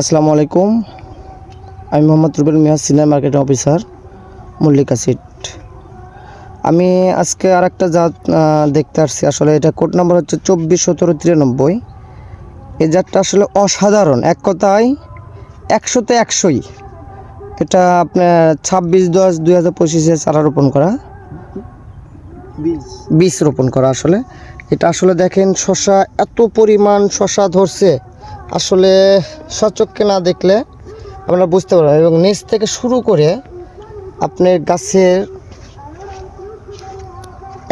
আসসালামু আলাইকুম। আমি Mohammad Rubel Miah, senior marketing officer, Mallika seed. আমি আজকে আর একটা জাত দেখতে আসছি। আসলে এটা কোড নাম্বার হচ্ছে 241793। এই জাতটা আসলে অসাধারণ, এক কথায় 100-তে 100ই। এটা আপনার 26/10/2025-এ চারা রোপণ করা, বীজ রোপণ করা। আসলে এটা আসলে দেখেন, শশা এত পরিমাণ শশা ধরছে, আসলে সচক্ষে না দেখলে আপনারা বুঝতে পারবেন। এবং নিচ থেকে শুরু করে আপনার গাছের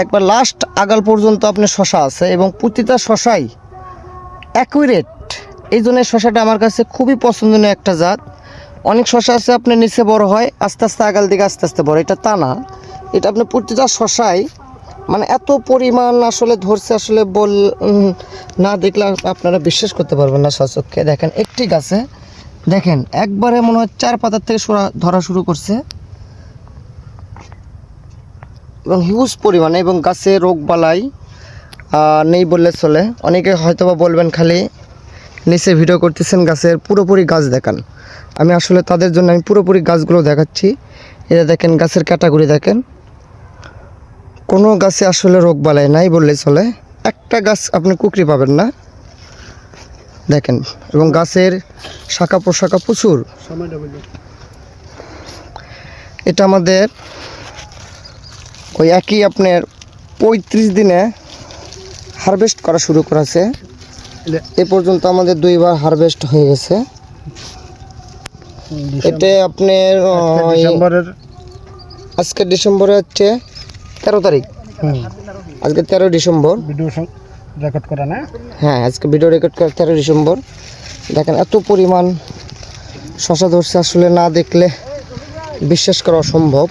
একবার লাস্ট আগাল পর্যন্ত আপনার শশা আছে, এবং প্রতিটা শশাই অ্যাকুরেট। এই জন্য শশাটা আমার কাছে খুবই পছন্দনীয় একটা জাত। অনেক শশা আছে আপনার নিচে বড় হয়, আস্তে আস্তে আগাল দিকে আস্তে আস্তে বড়, এটা তা না। এটা আপনার প্রতিটা শশাই মানে এত পরিমাণ আসলে ধরছে, আসলে না দেখলে আপনারা বিশ্বাস করতে পারবেন না সচক্ষে। দেখেন একটি গাছে দেখেন একবারে মনে হয় 4 পাতার থেকে ধরা শুরু করছে, এবং হিউজ পরিমাণে। এবং গাছে রোগ বালাই নেই বললে চলে। অনেকে হয়তোবা বলবেন খালি নিচে ভিডিও করতেছেন, গাছের পুরোপুরি গাছ দেখান। আমি আসলে তাদের জন্য আমি পুরোপুরি গাছগুলো দেখাচ্ছি। এটা দেখেন গাছের ক্যাটাগরি দেখেন, কোনো গাছে আসলে রোগ বালাই নাই বললে চলে। একটা গাছ আপনি কুকরি পাবেন না দেখেন। এবং গাছের শাখা প্রশাখা প্রচুর। এটা আমাদের ওই একই আপনার 35 দিনে হারভেস্ট করা শুরু করেছে। এ পর্যন্ত আমাদের 2বার হারভেস্ট হয়ে গেছে। এটা আপনার আজকে ডিসেম্বরের হচ্ছে 13 তারিখ। আজকে 13 ডিসেম্বর ভিডিও রেকর্ড করা না? হ্যাঁ, আজকে ভিডিও রেকর্ড করা 13 ডিসেম্বর। দেখেন এত পরিমাণ শশা ধরছে, আসলে না দেখলে বিশ্বাস করা অসম্ভব।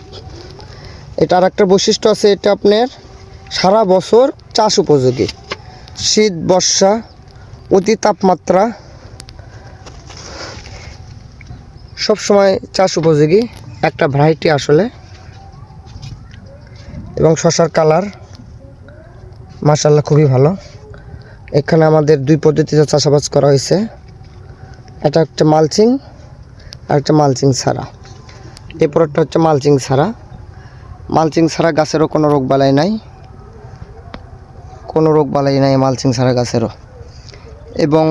এটা আর একটা বৈশিষ্ট্য আছে, এটা আপনার সারা বছর চাষ উপযোগী। শীত বর্ষা অতি তাপমাত্রা সব সময় চাষ উপযোগী একটা ভ্যারাইটি আসলে। এবং শশার কালার মাশাআল্লাহ খুবই ভালো। এখানে আমাদের 2 পদ্ধতিতে চাষাবাদ করা হয়েছে। এটা একটা মালচিং আর একটা মালচিং ছাড়া। এই প্রোডাক্টটা হচ্ছে মালচিং ছাড়া। মালচিং ছাড়া গাছেরও কোনো রোগ বালাই নাই, কোনো রোগ বালাই নাই মালচিং ছাড়া গাছেরও। এবং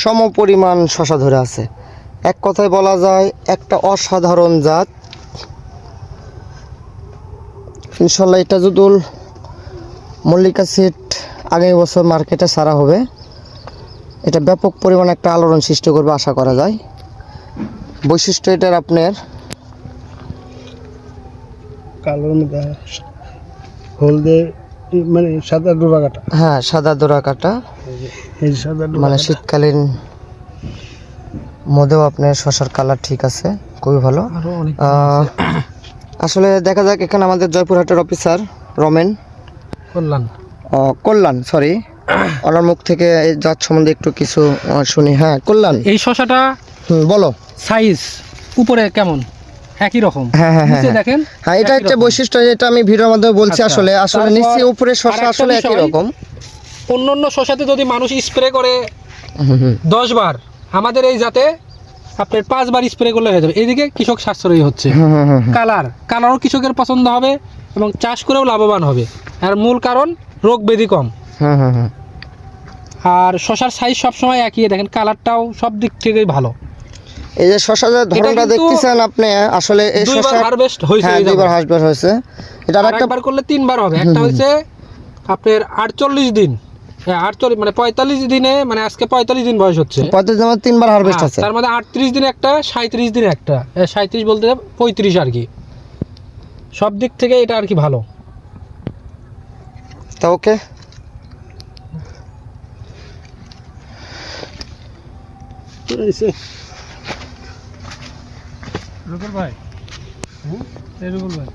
সম পরিমাণ শশা ধরে আছে। এক কথায় বলা যায় একটা অসাধারণ জাত। ইনশাল্লাহ এটা যদি মল্লিকা সিড আগামী বছর মার্কেটে ছাড়া হবে, এটা ব্যাপক পরিমাণে একটা আলোড়ন সৃষ্টি করবে আশা করা যায়। বৈশিষ্ট্য এটার আপনার কালো হলদে, মানে সাদা ডোরা কাটা। হ্যাঁ, সাদা ডোরা কাটা। এই সাদা মানে শীতকালীন মধ্যেও আপনার শশার কালার ঠিক আছে, খুবই ভালো। আসলে দেখা যাক, এখানে আমাদের জয়পুরহাটের অফিসার রমেন কল্যাণ সরি, ওনার মুখ থেকে এই জাত সম্বন্ধে একটু কিছু শুনি। হ্যাঁ কল্যাণ, এই শশাটা বলো। সাইজ উপরে কেমন? একই রকম। হ্যাঁ হ্যাঁ নিচে দেখেন, হ্যাঁ, এটা একটা বৈশিষ্ট্য যেটা আমি ভিডিওর মাধ্যমে বলছি। আচ্ছা, আসলে আসলে তারপর নিচে উপরে শশা আরেকটা আসলে একই বিষয়, রকম। অন্যান্য শশাতে যদি মানুষ স্প্রে করে 10 বার, আমাদের এই জাতে আপনার 5 বার স্প্রে করলে হয়ে যাবে। এদিকে কৃষক সাশ্রয়ী হচ্ছে। কালারও কৃষকের পছন্দ হবে এবং চাষ করেও লাভবান হবে। আর মূল কারণ রোগ ব্যাধি কম। আর শশার সাইজ সবসময় একই। দেখেন কালারটাও সব দিক থেকেই ভালো। এই যে শশা যে ধরনটা দেখতেছেন আপনি, আসলে এই শশা হারভেস্ট হয়েছে। হ্যাঁ, 2বার হারভেস্ট হয়েছে। এটা আরেকবার করলে 3 বার হবে। একটা হচ্ছে আপনার 48 দিন, 48 মানে 45 দিনে, মানে আজকে 45 দিন বয়স হচ্ছে। 35 দিনে 3বার হারভেস্ট আছে। তার মধ্যে 38 দিনে একটা, 37 দিনে একটা। 37 বলতে 35 আর কি। সব দিক থেকে এটা আর কি ভালো। তা ওকে, রুবেল ভাই, রুবেল ভাই